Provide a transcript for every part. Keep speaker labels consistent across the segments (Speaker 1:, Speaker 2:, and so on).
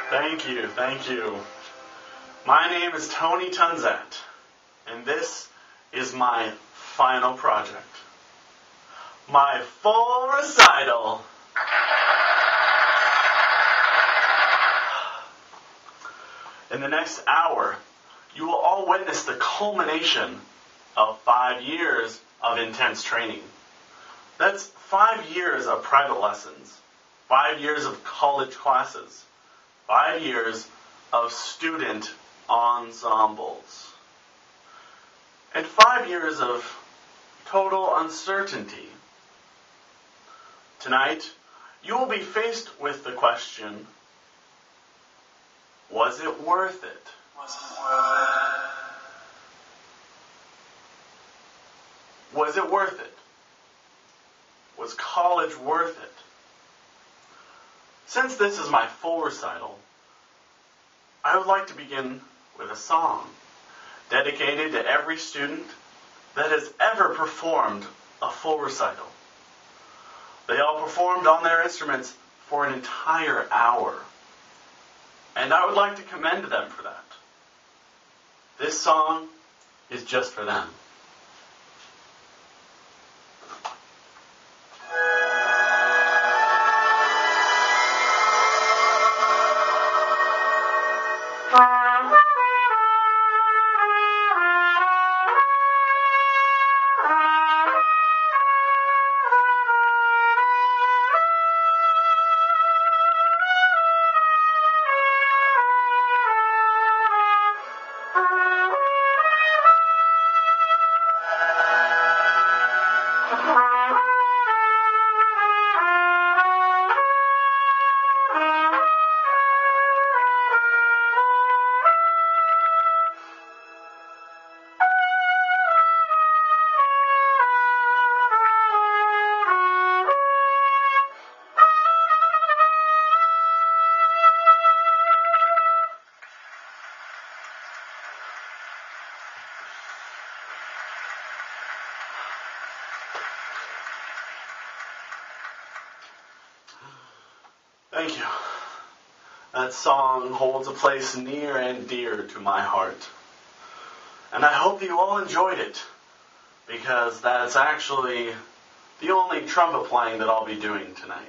Speaker 1: Thank you, thank you. My name is Tony Tunzat, and this is my final project. My full recital. In the next hour, you will all witness the culmination of 5 years of intense training. That's 5 years of private lessons, 5 years of college classes, 5 years of student ensembles, and 5 years of total uncertainty. Tonight, you will be faced with the question, was it worth it?
Speaker 2: Was it worth it?
Speaker 1: Was it worth it? Was college worth it? Since this is my full recital, I would like to begin with a song dedicated to every student that has ever performed a full recital. They all performed on their instruments for an entire hour, and I would like to commend them for that. This song is just for them. Thank you. That song holds a place near and dear to my heart. And I hope that you all enjoyed it, because that's actually the only trumpet playing that I'll be doing tonight.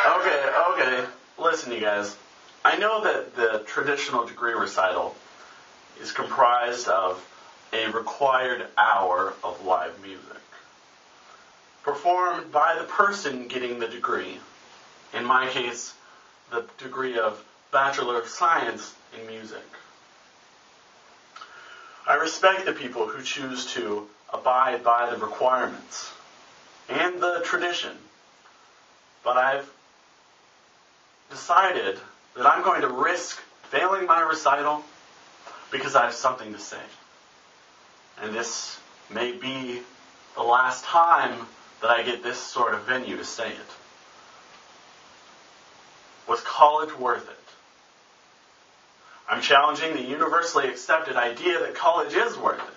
Speaker 1: Okay. Listen, you guys. I know that the traditional degree recital is comprised of a required hour of live music, performed by the person getting the degree. In my case, the degree of Bachelor of Science in Music. I respect the people who choose to abide by the requirements and the tradition, but I've decided that I'm going to risk failing my recital because I have something to say. And this may be the last time that I get this sort of venue to say it. Was college worth it? I'm challenging the universally accepted idea that college is worth it.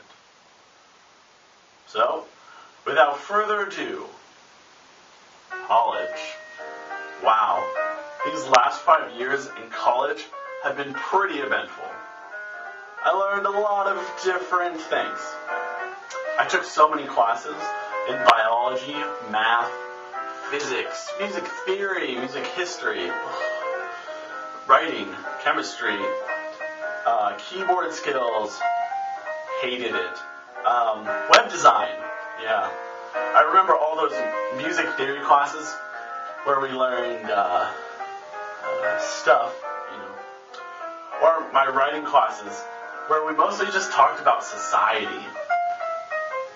Speaker 1: So, without further ado, college. Wow, these last 5 years in college have been pretty eventful. I learned a lot of different things. I took so many classes in biology, math, physics, music theory, music history, writing, chemistry, keyboard skills, hated it. Web design, yeah. I remember all those music theory classes where we learned stuff, or my writing classes where we mostly just talked about society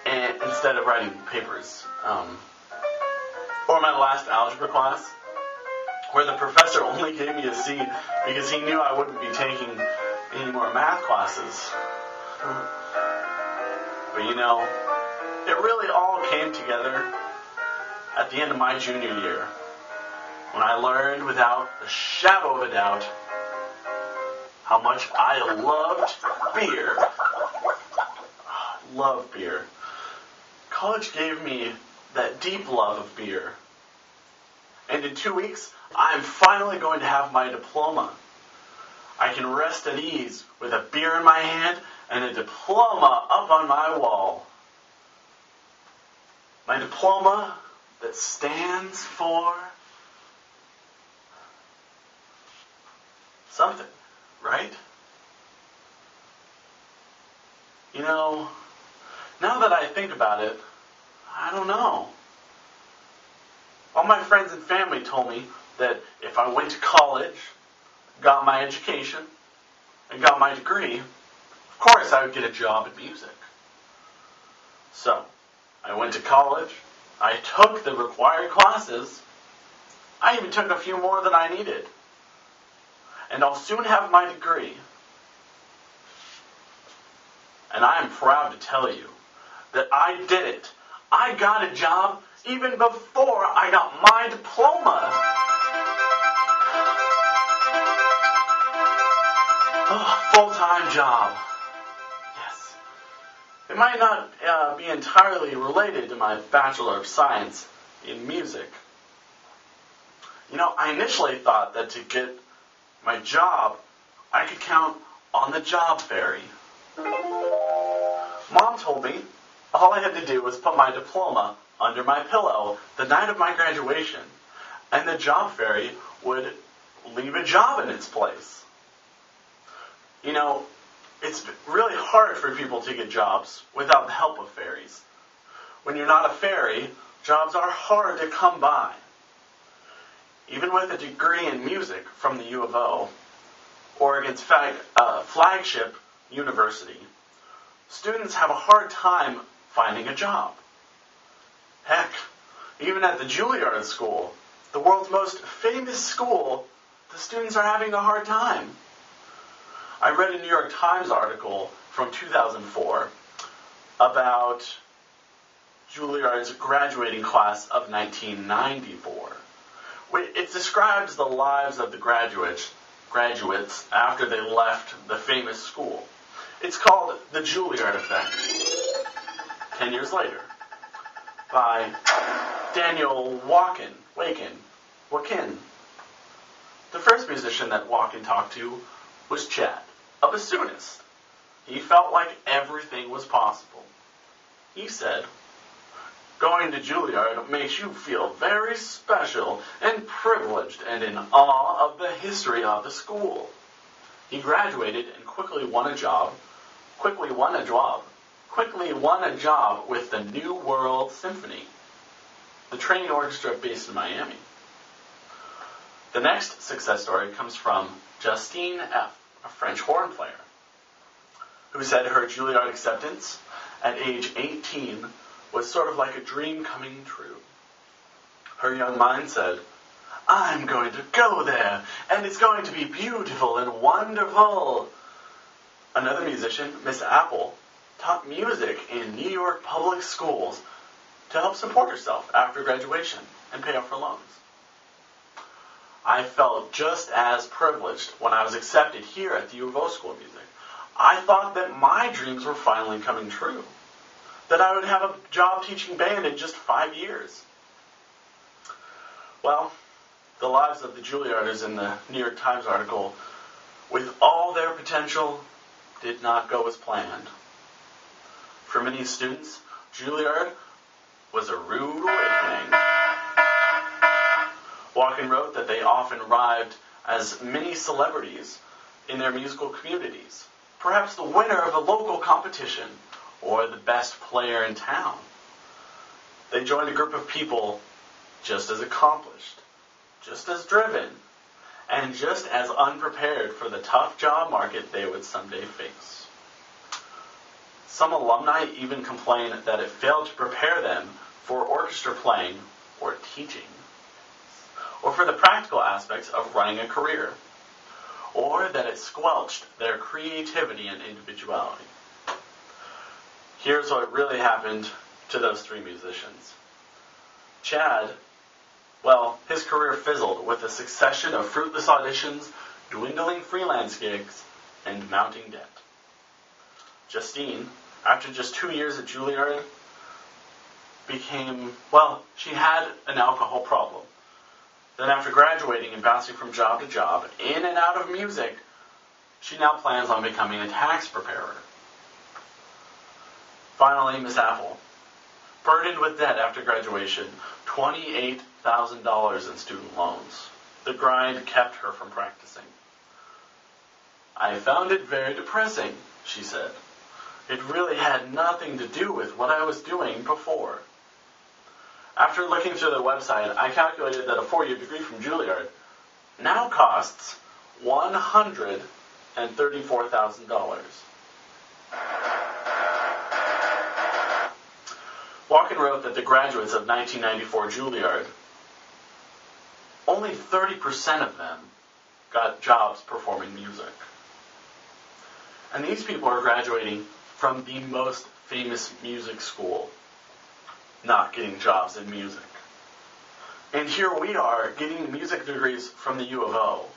Speaker 1: and instead of writing papers. Or my last algebra class, where the professor only gave me a C because he knew I wouldn't be taking any more math classes. But it really all came together at the end of my junior year, when I learned without a shadow of a doubt how much I loved beer. Love beer. College gave me that deep love of beer. And in 2 weeks, I'm finally going to have my diploma. I can rest at ease with a beer in my hand and a diploma up on my wall. My diploma that stands for something, right? You know, now that I think about it, I don't know. All my friends and family told me that if I went to college, got my education, and got my degree, of course I would get a job in music. So, I went to college, I took the required classes, I even took a few more than I needed, and I'll soon have my degree. And I am proud to tell you that I did it. I got a job even before I got my diploma. Oh, full-time job. Yes. It might not be entirely related to my Bachelor of Science in music. You know, I initially thought that to get my job, I could count on the job fairy. Mom told me all I had to do was put my diploma under my pillow the night of my graduation, and the job fairy would leave a job in its place. You know, it's really hard for people to get jobs without the help of fairies. When you're not a fairy, jobs are hard to come by. Even with a degree in music from the U of O, Oregon's flagship university, students have a hard time finding a job. Heck, even at the Juilliard School, the world's most famous school, the students are having a hard time. I read a New York Times article from 2004 about Juilliard's graduating class of 1994. It describes the lives of the graduates after they left the famous school. It's called The Juilliard Effect. 10 years later, by Daniel Wakin. The first musician that Wakin talked to was Chad, a bassoonist. He felt like everything was possible. He said, "Going to Juilliard makes you feel very special and privileged and in awe of the history of the school." He graduated and quickly won a job with the New World Symphony, the training orchestra based in Miami. The next success story comes from Justine F., a French horn player, who said her Juilliard acceptance at age 18 was sort of like a dream coming true. Her young mind said, "I'm going to go there, and it's going to be beautiful and wonderful." Another musician, Miss Apple, taught music in New York public schools to help support herself after graduation and pay off her loans. I felt just as privileged when I was accepted here at the U of O School of Music. I thought that my dreams were finally coming true, that I would have a job teaching band in just 5 years. Well, the lives of the Juilliarders in the New York Times article, with all their potential, did not go as planned. For many students, Juilliard was a rude awakening. Wakin wrote that they often arrived as mini celebrities in their musical communities, perhaps the winner of a local competition or the best player in town. They joined a group of people just as accomplished, just as driven, and just as unprepared for the tough job market they would someday face. Some alumni even complain that it failed to prepare them for orchestra playing or teaching, or for the practical aspects of running a career, or that it squelched their creativity and individuality. Here's what really happened to those three musicians. Chad, well, his career fizzled with a succession of fruitless auditions, dwindling freelance gigs, and mounting debt. Justine, after just 2 years at Juilliard, she had an alcohol problem. Then after graduating and bouncing from job to job, in and out of music, she now plans on becoming a tax preparer. Finally, Miss Apple, burdened with debt after graduation, $28,000 in student loans. The grind kept her from practicing. "I found it very depressing," she said. "It really had nothing to do with what I was doing before." After looking through the website, I calculated that a 4-year degree from Juilliard now costs $134,000. Walken wrote that the graduates of 1994 Juilliard, only 30% of them got jobs performing music. And these people are graduating from the most famous music school, not getting jobs in music. And here we are getting music degrees from the U of O,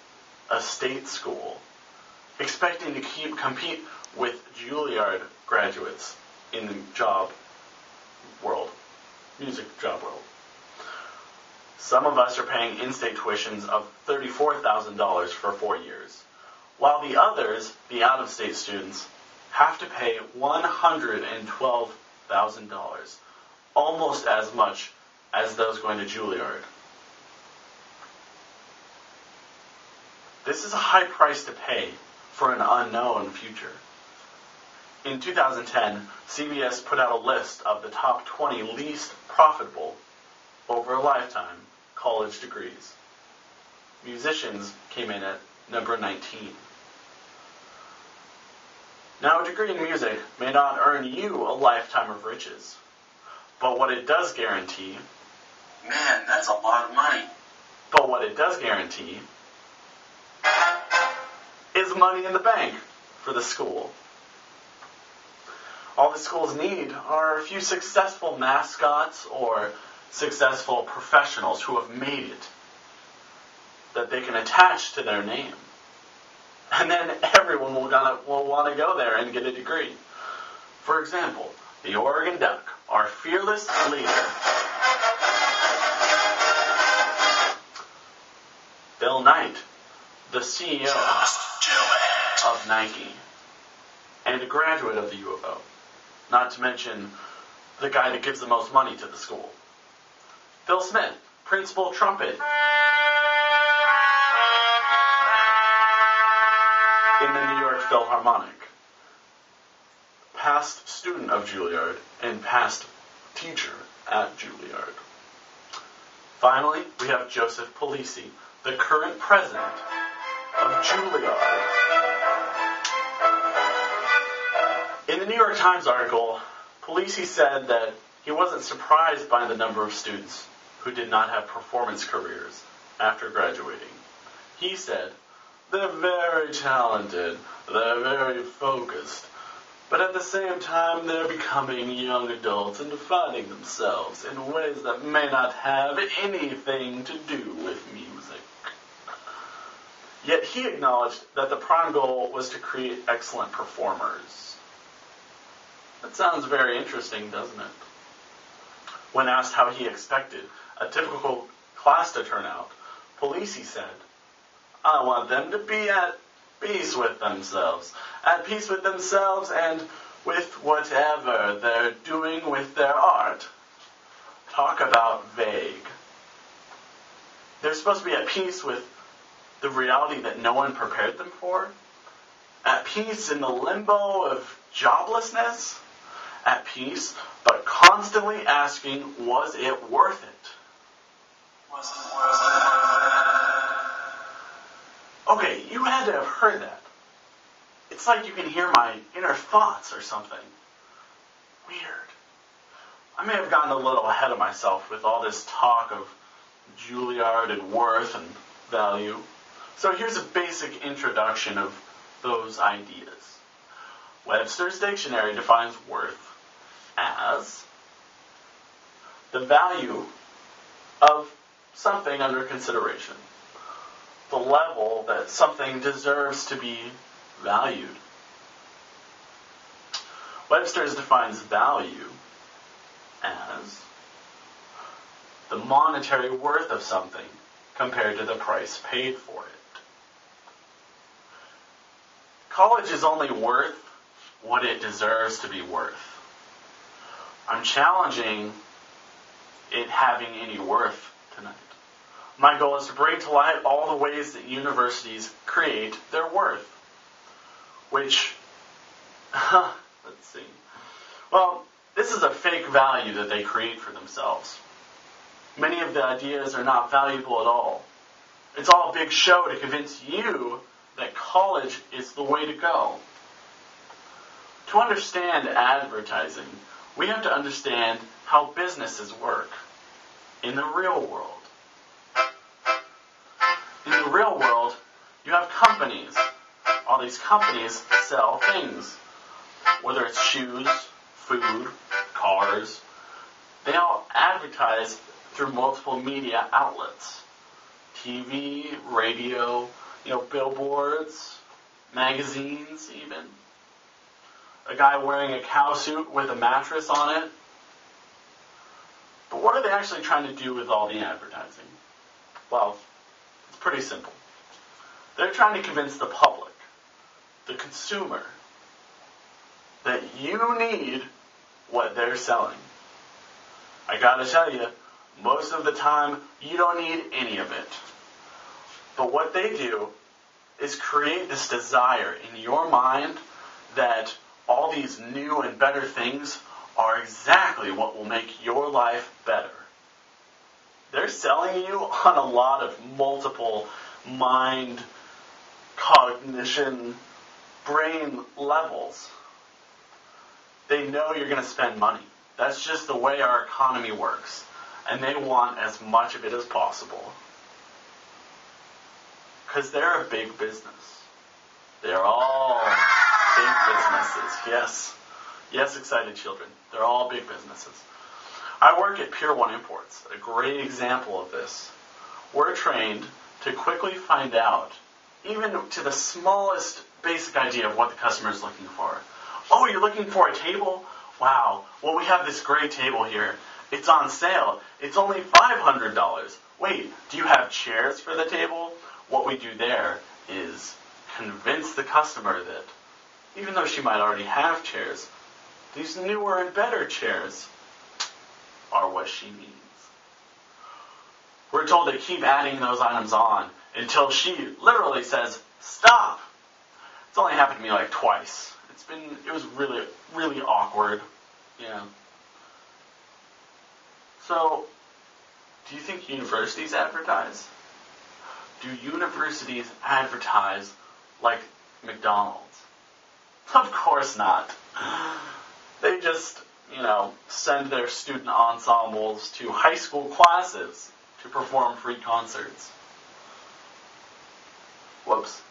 Speaker 1: a state school, expecting to compete with Juilliard graduates in the job world, music job world. Some of us are paying in-state tuitions of $34,000 for 4 years, while the others, the out-of-state students, have to pay $112,000, almost as much as those going to Juilliard. This is a high price to pay for an unknown future. In 2010, CBS put out a list of the top 20 least profitable over a lifetime college degrees. Musicians came in at number 19. Now, a degree in music may not earn you a lifetime of riches, but what it does guarantee...
Speaker 2: Man, that's a lot of money.
Speaker 1: But what it does guarantee is money in the bank for the school. All the schools need are a few successful mascots or successful professionals who have made it that they can attach to their name. And then everyone will want to go there and get a degree. For example, the Oregon Duck, our fearless leader, Bill Knight, the CEO of Nike, and a graduate of the U of O. Not to mention the guy that gives the most money to the school. Phil Smith, principal trumpet in the New York Philharmonic, past student of Juilliard and past teacher at Juilliard. Finally, we have Joseph Polisi, the current president of Juilliard. In the New York Times article, Polisi said that he wasn't surprised by the number of students who did not have performance careers after graduating. He said, "They're very talented, they're very focused, but at the same time they're becoming young adults and defining themselves in ways that may not have anything to do with music." Yet he acknowledged that the prime goal was to create excellent performers. That sounds very interesting, doesn't it? When asked how he expected a typical class to turn out, Polisi said, "I want them to be at peace with themselves and with whatever they're doing with their art." Talk about vague. They're supposed to be at peace with the reality that no one prepared them for, at peace in the limbo of joblessness, at peace, but constantly asking, was it worth it?
Speaker 2: Was it worth it?
Speaker 1: Okay, you had to have heard that. It's like you can hear my inner thoughts or something. Weird. I may have gotten a little ahead of myself with all this talk of Juilliard and worth and value. So here's a basic introduction of those ideas. Webster's dictionary defines worth as the value of something under consideration, the level that something deserves to be valued. Webster's defines value as the monetary worth of something compared to the price paid for it. College is only worth what it deserves to be worth. I'm challenging it having any worth tonight. My goal is to bring to light all the ways that universities create their worth. Which, let's see. Well, this is a fake value that they create for themselves. Many of the ideas are not valuable at all. It's all a big show to convince you that college is the way to go. To understand advertising, we have to understand how businesses work in the real world. In the real world, you have companies. All these companies sell things. Whether it's shoes, food, cars, they all advertise through multiple media outlets. TV, radio, billboards, magazines even. A guy wearing a cow suit with a mattress on it. But what are they actually trying to do with all the advertising? Well, it's pretty simple. They're trying to convince the public, the consumer, that you need what they're selling. I gotta tell you, most of the time, you don't need any of it. But what they do is create this desire in your mind that all these new and better things are exactly what will make your life better. They're selling you on a lot of multiple mind, cognition, brain levels. They know you're going to spend money. That's just the way our economy works. And they want as much of it as possible. Because they're a big business. They're all big businesses. Yes. Yes, excited children. They're all big businesses. I work at Pier 1 Imports, a great example of this. We're trained to quickly find out, even to the smallest basic idea of what the customer is looking for. Oh, you're looking for a table? Wow. Well, we have this great table here. It's on sale. It's only $500. Wait, do you have chairs for the table? What we do there is convince the customer that, even though she might already have chairs, these newer and better chairs are what she needs. We're told to keep adding those items on until she literally says, stop. It's only happened to me like twice. It was really, really awkward. Yeah. So, do you think universities advertise? Do universities advertise like McDonald's? Of course not. They just, send their student ensembles to high school classes to perform free concerts. Whoops.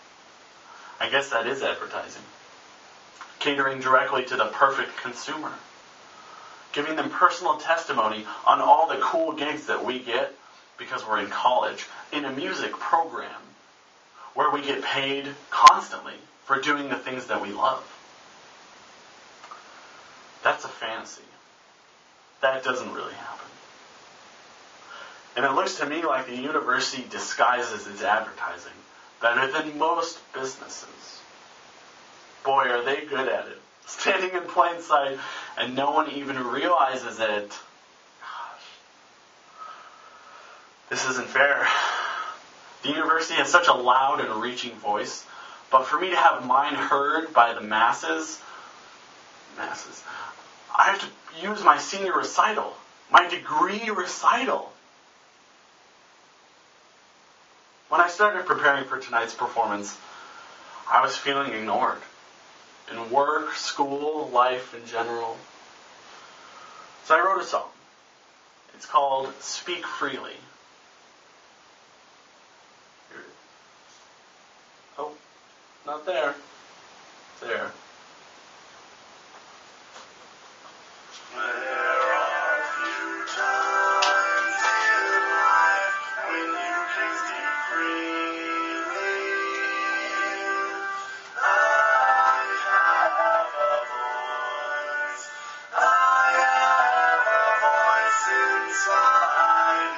Speaker 1: I guess that is advertising. Catering directly to the perfect consumer. Giving them personal testimony on all the cool gigs that we get because we're in college, in a music program where we get paid constantly for doing the things that we love. That's a fantasy. That doesn't really happen. And it looks to me like the university disguises its advertising better than most businesses. Boy, are they good at it. Standing in plain sight, and no one even realizes it. Gosh. This isn't fair. The university has such a loud and reaching voice, but for me to have mine heard by the masses, I have to use my senior recital, my degree recital. When I started preparing for tonight's performance, I was feeling ignored. In work, school, life in general. So I wrote a song. It's called Speak Freely. Here it is. Oh, not there. There.
Speaker 2: There are few times in life when you can speak freely. I have a voice inside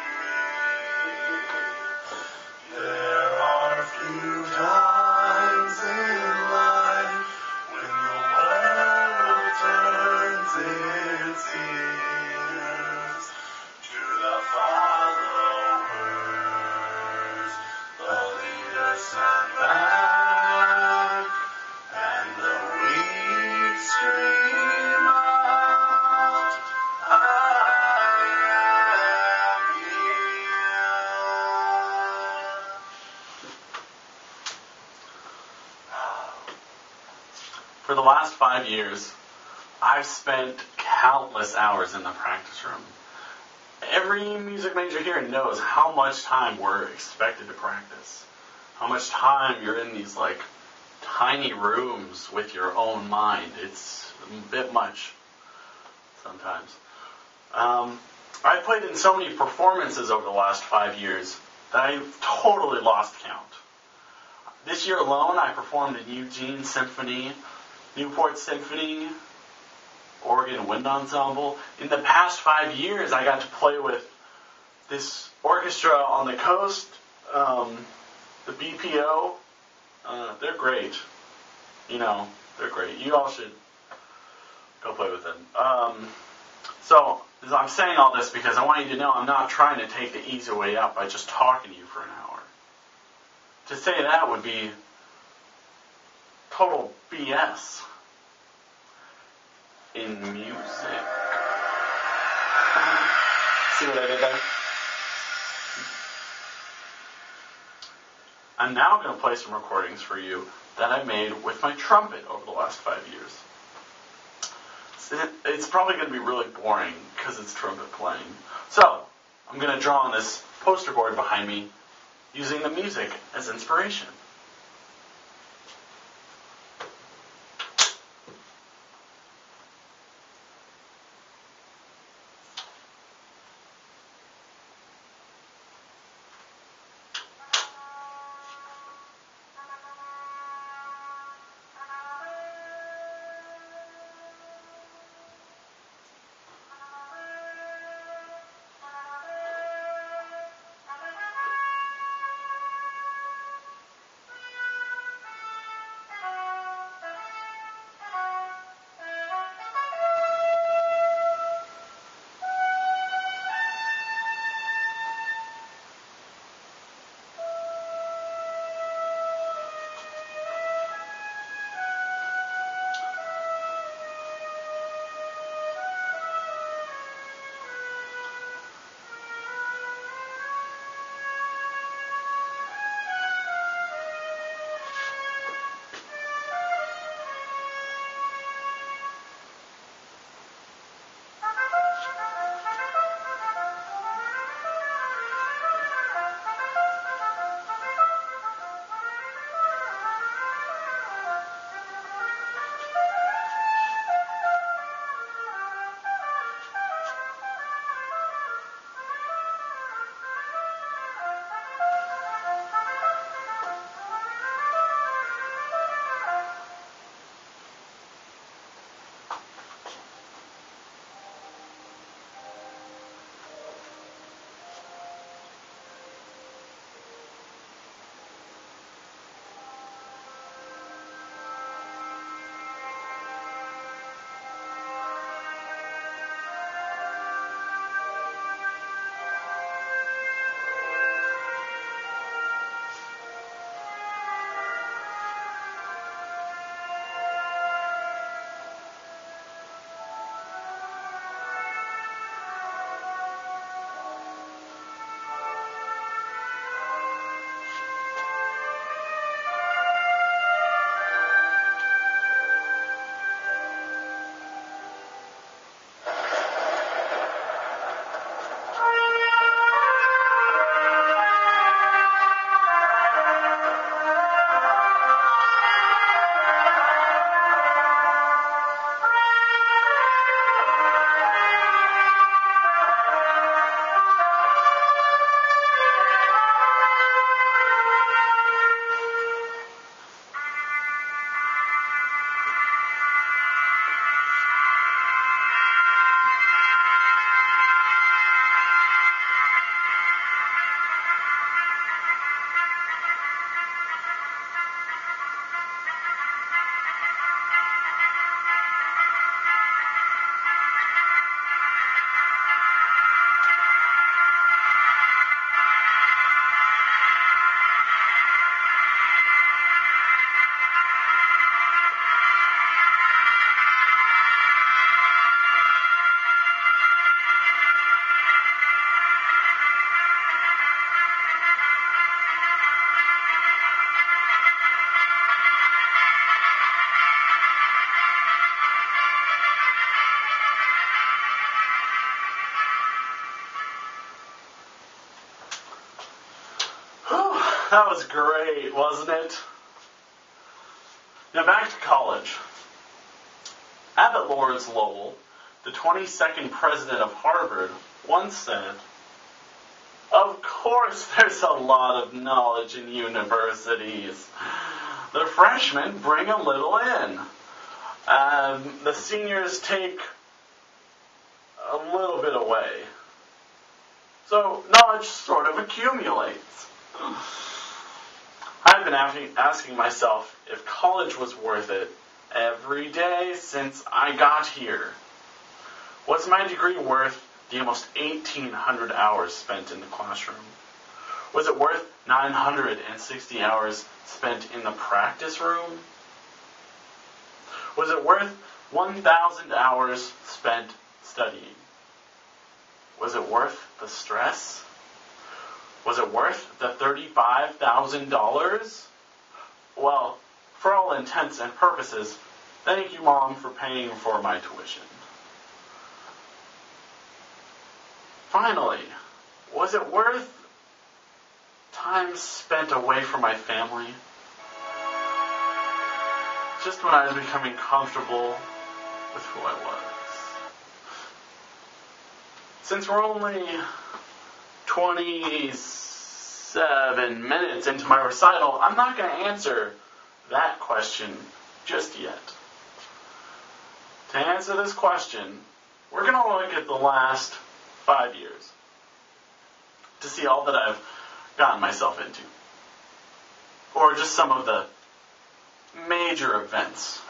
Speaker 1: the last 5 years, I've spent countless hours in the practice room. Every music major here knows how much time we're expected to practice. How much time you're in these like tiny rooms with your own mind. It's a bit much sometimes. I've played in so many performances over the last 5 years that I've totally lost count. This year alone, I performed in Eugene Symphony, Newport Symphony, Oregon Wind Ensemble. In the past 5 years, I got to play with this orchestra on the coast, the BPO. They're great. They're great. You all should go play with them. So I'm saying all this because I want you to know I'm not trying to take the easy way out by just talking to you for an hour. To say that would be total BS in music. See what I did there? I'm now going to play some recordings for you that I made with my trumpet over the last 5 years. It's probably going to be really boring because it's trumpet playing. So, I'm going to draw on this poster board behind me using the music as inspiration. That was great, wasn't it? Now back to college. Abbott Lawrence Lowell, the 22nd president of Harvard, once said, "Of course there's a lot of knowledge in universities. The freshmen bring a little in. The seniors take a little bit away. So knowledge sort of accumulates." I've been asking myself if college was worth it every day since I got here. Was my degree worth the almost 1,800 hours spent in the classroom? Was it worth 960 hours spent in the practice room? Was it worth 1,000 hours spent studying? Was it worth the stress? Was it worth the $35,000? Well, for all intents and purposes, thank you, Mom, for paying for my tuition. Finally, was it worth time spent away from my family? Just when I was becoming comfortable with who I was. Since we're only 27 minutes into my recital, I'm not going to answer that question just yet. To answer this question, we're going to look at the last 5 years to see all that I've gotten myself into. Or just some of the major events.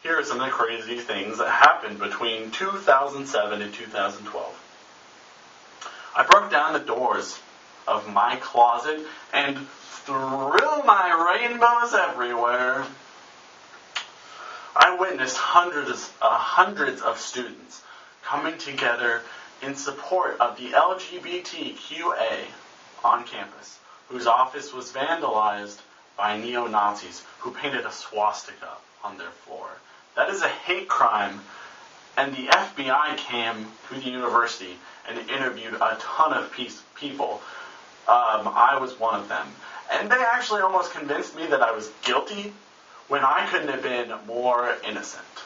Speaker 1: Here are some of the crazy things that happened between 2007 and 2012. I broke down the doors of my closet and threw my rainbows everywhere. I witnessed hundreds of students coming together in support of the LGBTQA on campus, whose office was vandalized by neo-Nazis who painted a swastika on their floor. That is a hate crime, and the FBI came to the university and interviewed a ton of people. I was one of them. And they actually almost convinced me that I was guilty when I couldn't have been more innocent.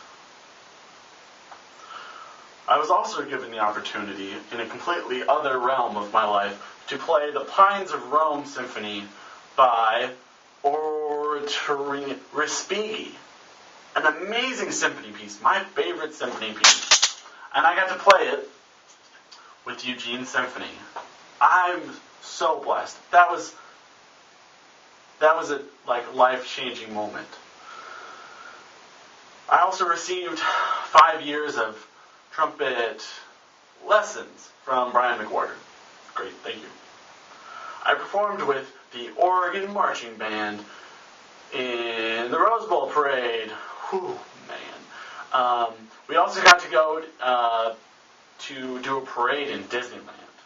Speaker 1: I was also given the opportunity, in a completely other realm of my life, to play the Pines of Rome Symphony by Oratory Respighi. An amazing symphony piece, my favorite symphony piece. And I got to play it with Eugene Symphony. I'm so blessed. That was a life-changing moment. I also received 5 years of trumpet lessons from Brian McWhorter. Great, thank you. I performed with the Oregon Marching Band in the Rose Bowl Parade. Whew, man. We also got to go to do a parade in Disneyland.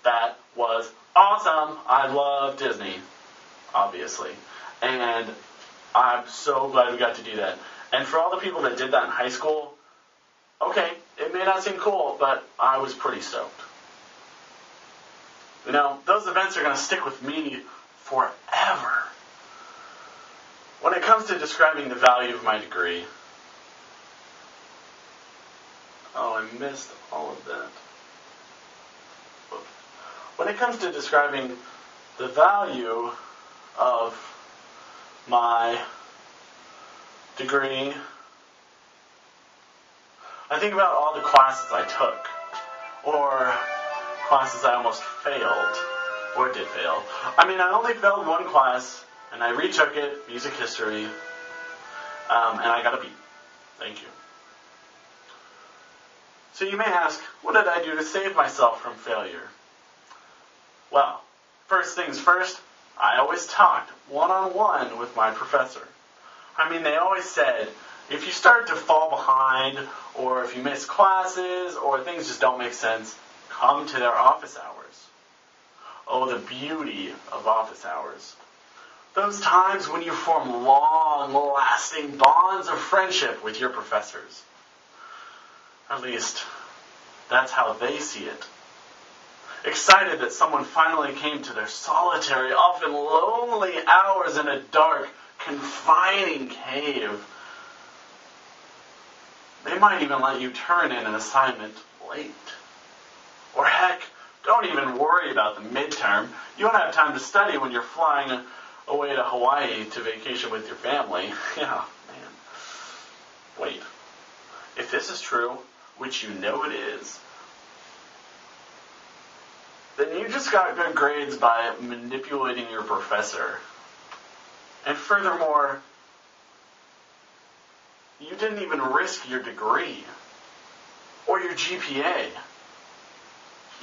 Speaker 1: That was awesome. I love Disney, obviously. And I'm so glad we got to do that. And for all the people that did that in high school, okay, it may not seem cool, but I was pretty stoked. You know, those events are going to stick with me forever. When it comes to describing the value of my degree, I missed all of that. When it comes to describing the value of my degree, I think about all the classes I took, or classes I almost failed, or did fail. I mean, I only failed one class, and I retook it, music history, and I got a B. Thank you. So you may ask, what did I do to save myself from failure? Well, first things first, I always talked one-on-one with my professor. I mean, they always said, if you start to fall behind, or if you miss classes, or things just don't make sense, come to their office hours. Oh, the beauty of office hours. Those times when you form long-lasting bonds of friendship with your professors. At least, that's how they see it. Excited that someone finally came to their solitary, often lonely hours in a dark, confining cave. They might even let you turn in an assignment late. Or heck, don't even worry about the midterm. You don't have time to study when you're flying away to Hawaii to vacation with your family. Yeah, man. Wait. If this is true, which you know it is, then you just got good grades by manipulating your professor. And furthermore, you didn't even risk your degree or your GPA.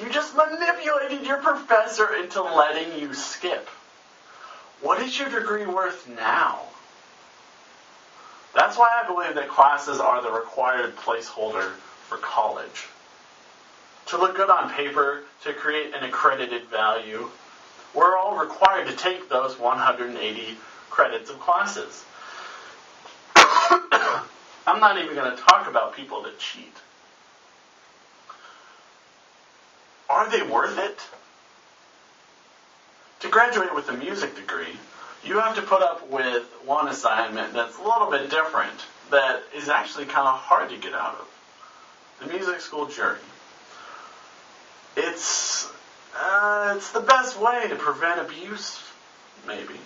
Speaker 1: You just manipulated your professor into letting you skip. What is your degree worth now? That's why I believe that classes are the required placeholder for college. To look good on paper, to create an accredited value, we're all required to take those 180 credits of classes. I'm not even going to talk about people that cheat. Are they worth it? To graduate with a music degree, you have to put up with one assignment that's a little bit different, that is actually kind of hard to get out of. The music school jury. It's the best way to prevent abuse, maybe.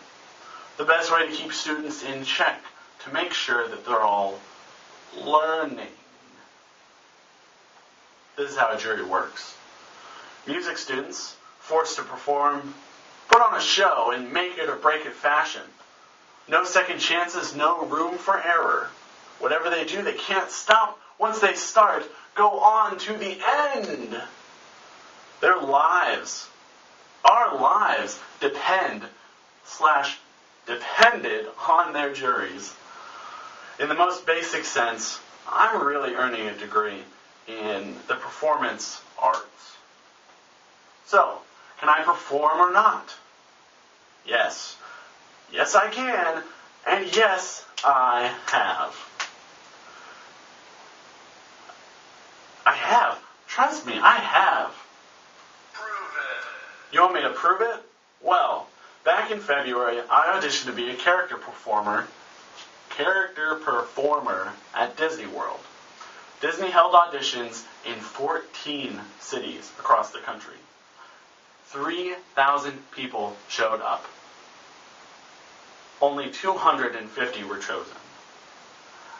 Speaker 1: The best way to keep students in check, to make sure that they're all learning. This is how a jury works. Music students, forced to perform, put on a show in make it or break it fashion. No second chances, no room for error. Whatever they do, they can't stop. Once they start, go on to the end. Their lives, our lives, depended on their juries. In the most basic sense, I'm really earning a degree in the performance arts. So, can I perform or not? Yes. Yes, I can. And yes, I have. I have. Trust me, I have.
Speaker 2: Prove it.
Speaker 1: You want me to prove it? Well, back in February, I auditioned to be a character performer at Disney World. Disney held auditions in 14 cities across the country. 3,000 people showed up. Only 250 were chosen.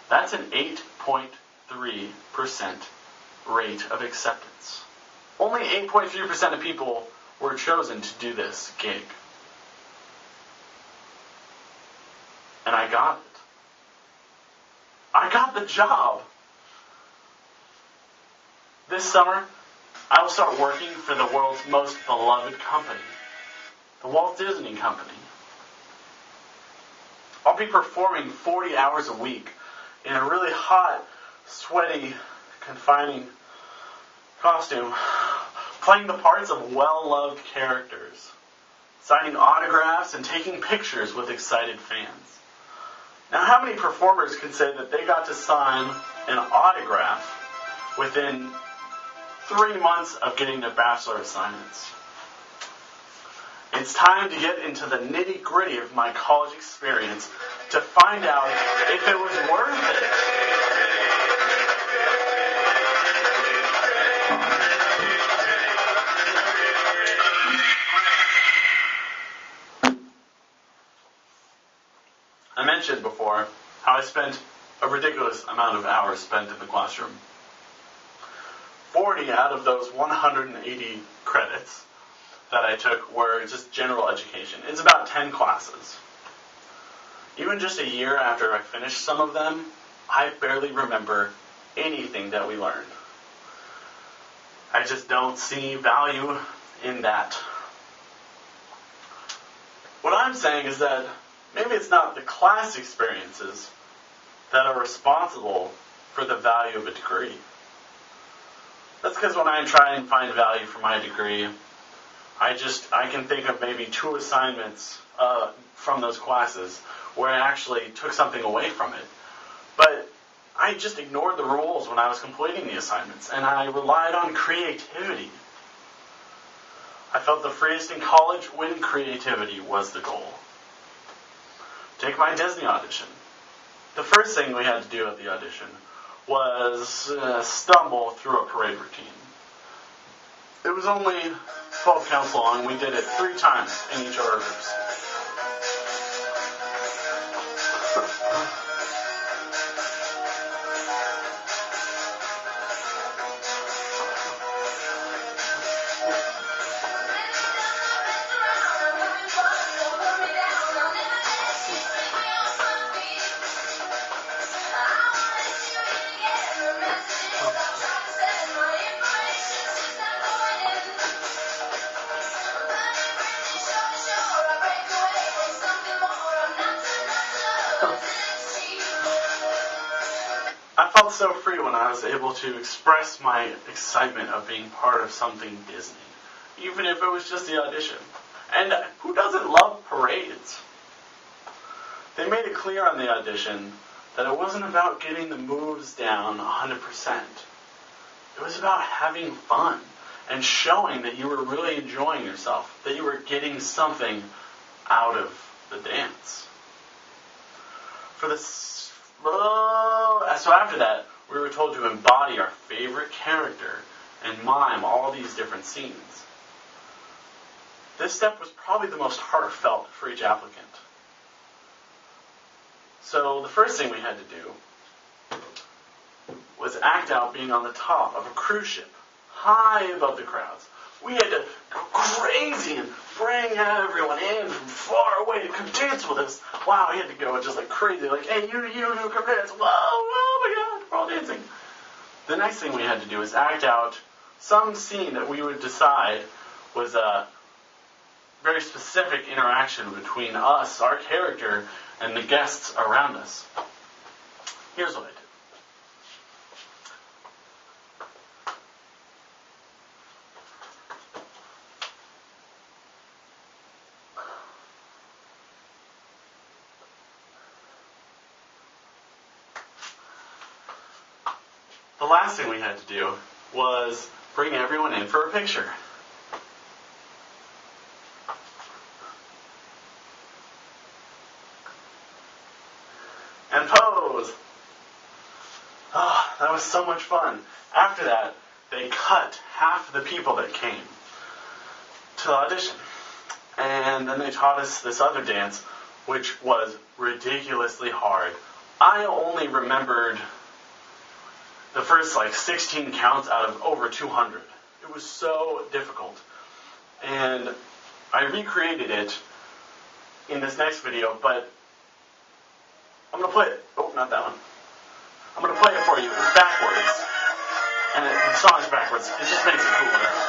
Speaker 1: That's an 8.3% rate of acceptance. Only 8.3% of people were chosen to do this gig. And I got it. I got the job. This summer, I will start working for the world's most beloved company, the Walt Disney Company. I'll be performing 40 hours a week in a really hot, sweaty, confining costume, playing the parts of well-loved characters, signing autographs and taking pictures with excited fans. Now, how many performers can say that they got to sign an autograph within 3 months of getting their bachelor assignments? It's time to get into the nitty-gritty of my college experience to find out if it was worth it. I mentioned before how I spent a ridiculous amount of hours spent in the classroom. 40 out of those 180 credits that I took were just general education. It's about 10 classes. Even just a year after I finished some of them, I barely remember anything that we learned. I just don't see value in that. What I'm saying is that maybe it's not the class experiences that are responsible for the value of a degree. That's because when I try and find value for my degree, I can think of maybe 2 assignments from those classes where I actually took something away from it. But I I just ignored the rules when I was completing the assignments, and I relied on creativity. I felt the freest in college when creativity was the goal. Take my Disney audition. The first thing we had to do at the audition was stumble through a parade routine. It was only 12 counts long. We did it 3 times in each of our groups. I felt so free when I was able to express my excitement of being part of something Disney, even if it was just the audition. And who doesn't love parades? They made it clear on the audition that it wasn't about getting the moves down 100%. It was about having fun and showing that you were really enjoying yourself, that you were getting something out of the dance. So after that, we were told to embody our favorite character and mime all these different scenes. This step was probably the most heartfelt for each applicant. So the first thing we had to do was act out being on the top of a cruise ship, high above the crowds. We had to go crazy and bring everyone in from far away to come dance with us. Wow, we had to go just like crazy, like, hey, you, come dance. Whoa, oh my God, we're all dancing. The next thing we had to do is act out some scene that we would decide was a very specific interaction between us, our character, and the guests around us. Here's what I did. The last thing we had to do was bring everyone in for a picture. And pose! Oh, that was so much fun. After that, they cut half the people that came to the audition. And then they taught us this other dance, which was ridiculously hard. I only remembered the first 16 counts out of over 200. It was so difficult. And I recreated it in this next video, but I'm going to play it. Oh, not that one. I'm going to play it for you. It's backwards. And the song's backwards. It just makes it cooler.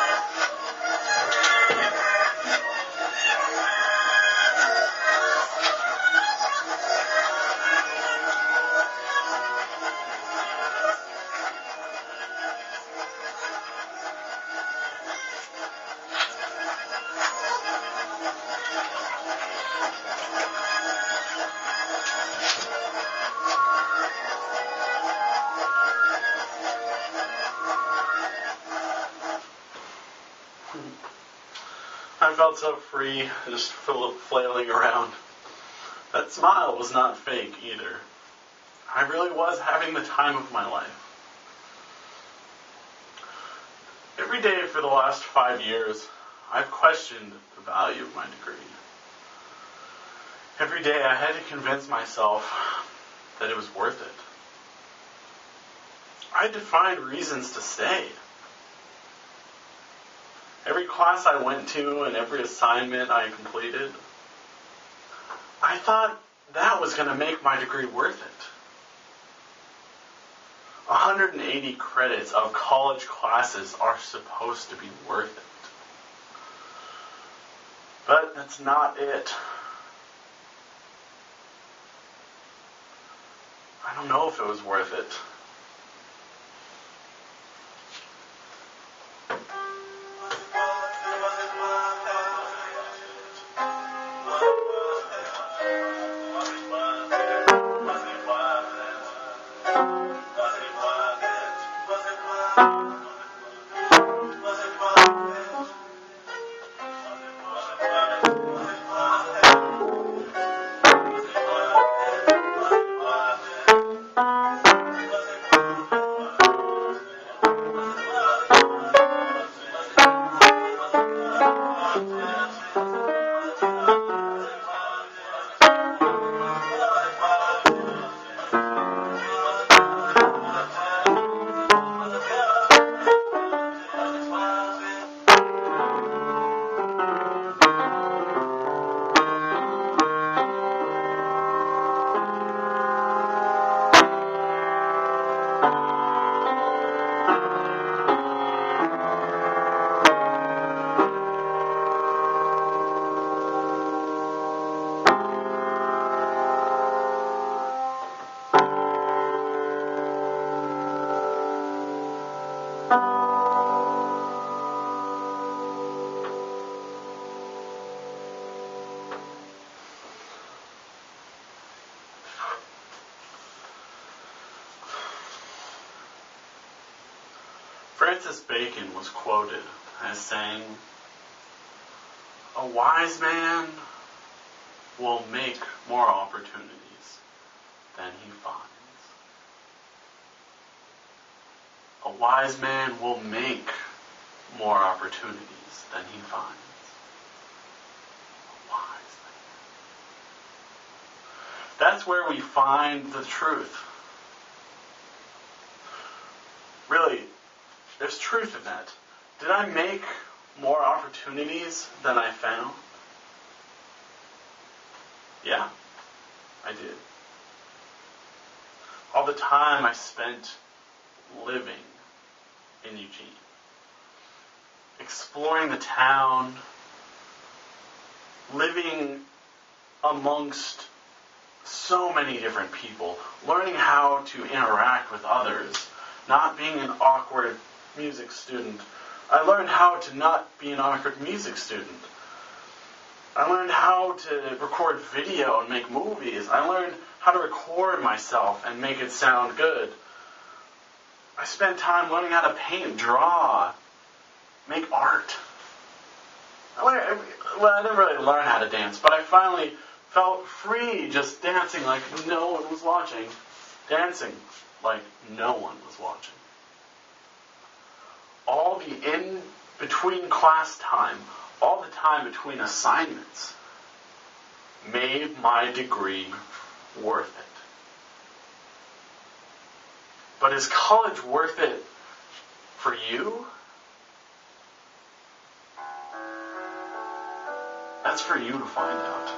Speaker 1: I felt so free, just flailing around. That smile was not fake either. I really was having the time of my life. Every day for the last 5 years, I've questioned the value of my degree. Every day I had to convince myself that it was worth it. I had to find reasons to stay. Every class I went to and every assignment I completed, I thought that was going to make my degree worth it. 180 credits of college classes are supposed to be worth it. But that's not it. I don't know if it was worth it. Francis Bacon was quoted as saying, "A wise man will make more opportunities than he finds." A wise man will make more opportunities than he finds. A wise man. That's where we find the truth. Really, there's truth in that. Did I make more opportunities than I found? Yeah, I did. All the time I spent living in Eugene, exploring the town, living amongst so many different people, learning how to interact with others, not being an awkward music student. I learned how to not be an awkward music student. I learned how to record video and make movies. I learned how to record myself and make it sound good. I spent time learning how to paint, draw, make art. I didn't really learn how to dance, but I finally felt free just dancing like no one was watching. Dancing like no one was watching. All the in-between class time, all the time between assignments, made my degree worth it. But is college worth it for you? That's for you to find out.